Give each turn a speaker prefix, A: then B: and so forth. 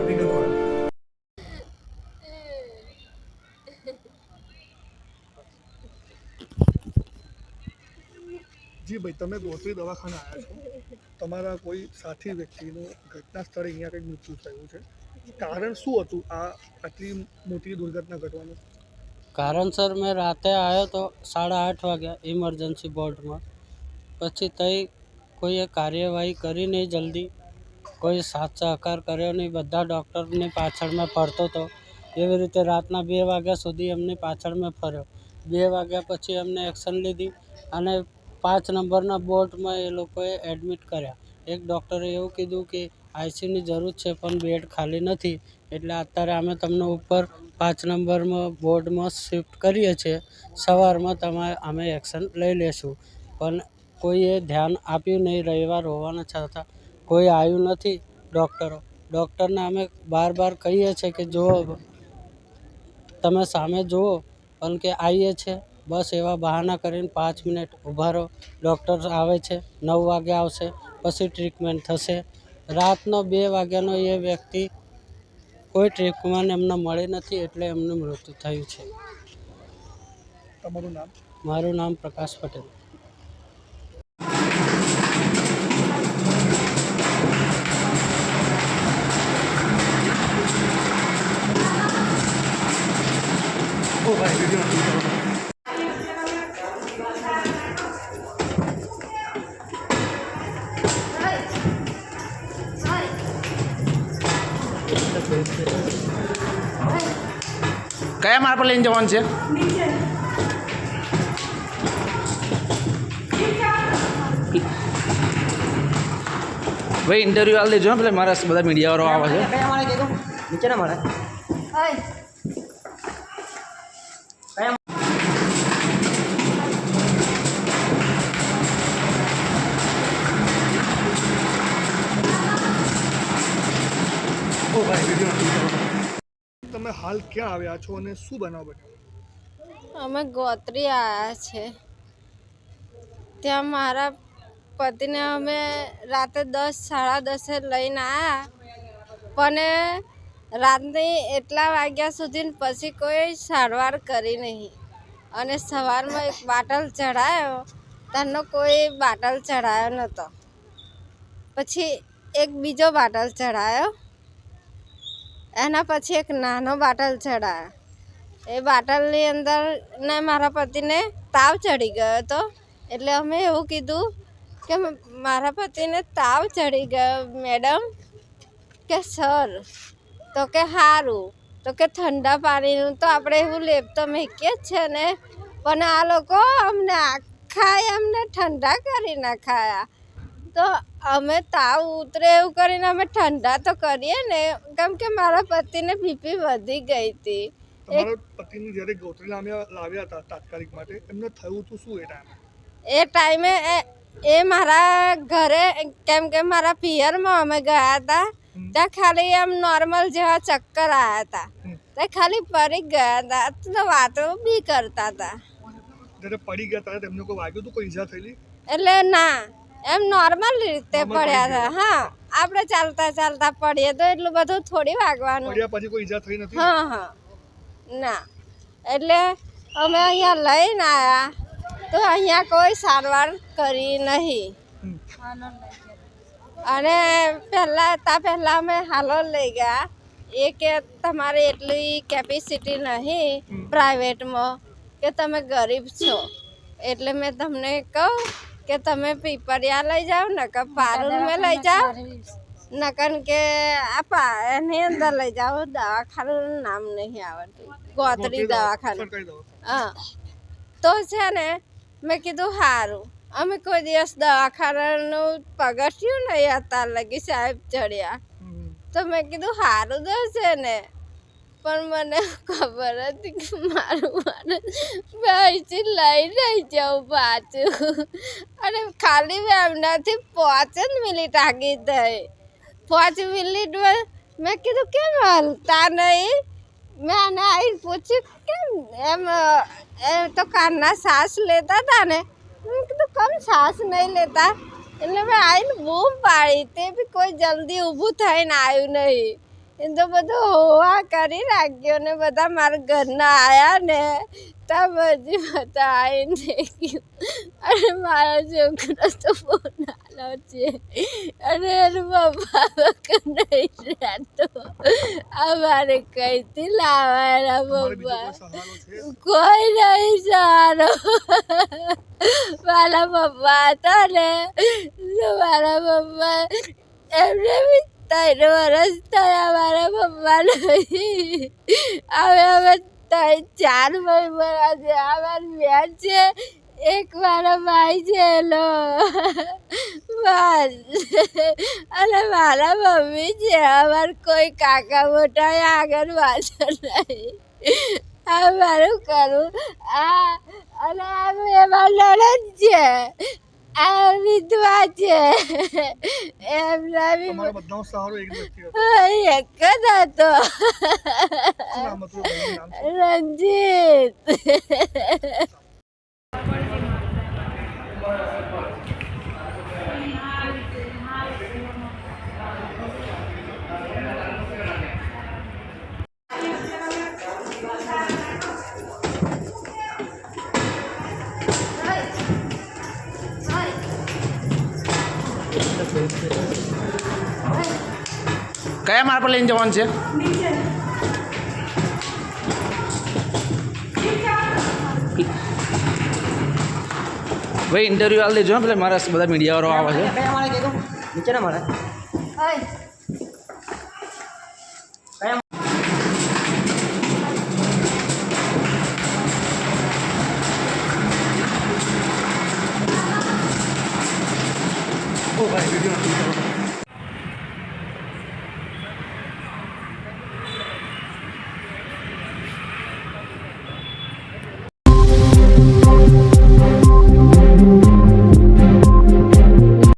A: વિગતવાર જી ભાઈ, તમે ગોત્રી દવાખાના આવ્યા છો, તમારા કોઈ સાથી વ્યક્તિનું ઘટના સ્થળે અહીંયા કંઈક મૃત્યુ થયું છે, કારણ શું હતું આ આટલી મોટી દુર્ઘટના ઘટવાનું?
B: કારણ સર મેં રાતે આવ્યો તો 8:30 વાગ્યા ઇમરજન્સી બોર્ડમાં. પછી તઈ કોઈએ કાર્યવાહી કરી નહીં જલ્દી, કોઈ સાથ સહકાર કર્યો નહીં. બધા ડૉક્ટરની પાછળ મેં ફરતો હતો. એવી રીતે રાતના 2 વાગ્યા સુધી એમની પાછળ મેં ફર્યો. 2 વાગ્યા પછી એમને એક્શન લીધી અને 5 નંબરના બોર્ડમાં એ લોકોએ એડમિટ કર્યા. એક ડૉક્ટરે એવું કીધું કે આઈસીયુની જરૂર છે પણ બેડ ખાલી નથી, એટલે અત્યારે અમે તમને ઉપર 5 નંબરમાં બોર્ડમાં શિફ્ટ કરીએ છીએ. સવારમાં અમે એક્શન લઈ લેશું. પણ કોઈએ ધ્યાન આપ્યું નહીં. રવિવાર હોવાના છતાં કોઈ આવ્યું નથી. ડૉક્ટરને અમે બાર કહીએ છીએ કે જુઓ, તમે સામે જુઓ, પણ કે આવીએ છીએ. બસ એવા બહાના કરીને 5 મિનિટ ઊભા રહો. ડૉક્ટર આવે છે, 9 વાગે આવશે, પછી ટ્રીટમેન્ટ થશે. રાતનો 2 વાગ્યાનો એ વ્યક્તિ કોઈ ટ્રીટમેન્ટ એમને મળી નથી, એટલે એમનું મૃત્યુ થયું છે.
A: તમારું નામ?
B: મારું નામ પ્રકાશ પટેલ.
A: ઓ ભાઈ, વિડીયો
C: કયા માર્ગ પર લઈને જવાનું છે? ભાઈ ઇન્ટરવ્યૂ આલી દેજો ને, પેલા મારા બધા મીડિયાવાળો આવે છે. નીચે ના મળે.
A: ઓ ભાઈ, વિડીયો તમે હાલ ક્યાં આવ્યા છો અને શું બનાવ બન્યો?
D: અમે ગોત્રી આવ્યા છે. ત્યાં મારા પતિને અમે રાતે 10-10:30 લઈને આવ્યા, પણ રાતની એટલા વાગ્યા સુધી પછી કોઈ સારવાર કરી નહીં. અને સવારમાં એક બાટલ ચડાયો, તેનો કોઈ બાટલ ચડાયો નહોતો. પછી એક બીજો બાટલ ચડાયો, એના પછી એક નાનો બાટલ ચડાયો. એ બાટલની અંદર ને મારા પતિને તાવ ચડી ગયો હતો. એટલે અમે એવું કીધું કે મારા પતિને તાવ ચડી ગયો મેડમ. કે સર, તો કે સારું, તો કે ઠંડા પાણીનું તો આપણે એવું લેપ તો મેકીએ જ છે ને, પણ આ લોકો અમને ઠંડા કરી નાખાયા. તો અમે તાવ ઉતરે એવું કરીને અમે ઠંડા તો કરીએ ને, કેમ કે મારા પતિને બીપી વધી ગઈ હતી.
A: તમારા પતિને જ્યારે ગોત્રી લાવ્યા હતા તાત્કાલિક માટે, એમને થયું હતું શું
D: એ ટાઈમે? એ મારા ઘરે, કેમ કે મારા પિયરમાં અમે ગયા હતા, ત્યાં ખાલી એમ નોર્મલ જેવા ચક્કર આવ્યા હતા. ત્યાં ખાલી પડી ગયા હતા, તો વાતો બી કરતા હતા.
A: જ્યારે પડી ગયા હતા તેમને કોઈ વાગ્યું હતું, કોઈ ઈજા થયેલી?
D: એટલે ના, એમ નોર્મલ રીતે પડ્યા હતા. હા, આપણે ચાલતા ચાલતા પડીએ તો એટલું બધું થોડી વાગવાનું.
A: પડ્યા પછી કોઈ ઈજા થઈ નથી?
D: હા, ના. એટલે અમે અહીંયા લઈને આવ્યા તો અહીંયા કોઈ સારવાર કરી નહીં. અને પહેલાં અમે હાલોલ લઈ ગયા. એ કે તમારે એટલી કેપેસિટી નહીં પ્રાઇવેટમાં, કે તમે ગરીબ છો, એટલે મેં તમને કહું કે તમે પીપરિયા લઈ જાઓ, નકર પારૂલમાં લઈ જાઓ, નકર કે એની અંદર લઈ જાઓ. દવાખાનું નામ નહીં આવડતું, ગોત્રી દવાખાનું. હા, તો છે ને મેં કીધું સારું. અમે કોઈ દિવસ દવાખાનાનું પગથિયું નહીં અત્યાર લગી સાહેબ ચડ્યા, તો મેં કીધું સારું તો છે ને. પણ મને ખબર હતી કે મારું પૈસી લઈ નહીં જાઉં પાછું. અને ખાલી એમનાથી 5 જ મિનિટ આગી થઈ. 5 મિનિટમાં મેં કીધું કેમ હલતા નહીં? મેં આને આવીને પૂછ્યું કેમ એમ. તો કાનના શ્વાસ લેતા હતા ને, મેં કીધું કેમ શ્વાસ નહીં લેતા? એટલે મેં આવીને બૂમ પાડી, તે બી કોઈ જલ્દી ઊભું થઈને આવ્યું નહીં. એ તો બધું હોવા કરી રાખ્યો ને બધા મારા ઘરના આવ્યા ને ત્યાં બધી બધા આવીને ગયું અને મારો છોકરો તો બહુ નાનો છે અને એનો પપ્પા વગર નહીં રહેતો. અમારે કઈથી લાવવા એના
A: તમારે બીજો
D: પપ્પા?
A: કોઈ સહારો છે?
D: કોઈ નહીં સારો. મારા પપ્પા હતા ને તો મારા પપ્પા એમને બી 3 વર્ષ થયા મારા પપ્પા નહીં. હવે 3-4 ભાઈ બરા છે. આ મારી બેન છે, એક મારા ભાઈ છે એનો બસ અને મારા મમ્મી છે. અમારે કોઈ કાકા મોટા આગળ પાછળ નહીં. આ મારું કરવું આ અને આ એમાં નણંદ છે, આ વિધવા છે. એમના બી
A: તમારા બધાનો સહારો એક જ વ્યક્તિ હતો.
D: એક જ હતો,
A: શું નામ હતું એ ભાઈનું નામ શું?
D: રંજીત.
C: કયા માળ પર લઈને જવાનું છે? ભાઈ ઇન્ટરવ્યૂ આલી દેજો ને, પેલા મારા બધા મીડિયાવાળો આવે છે.
E: નીચે ના મળે.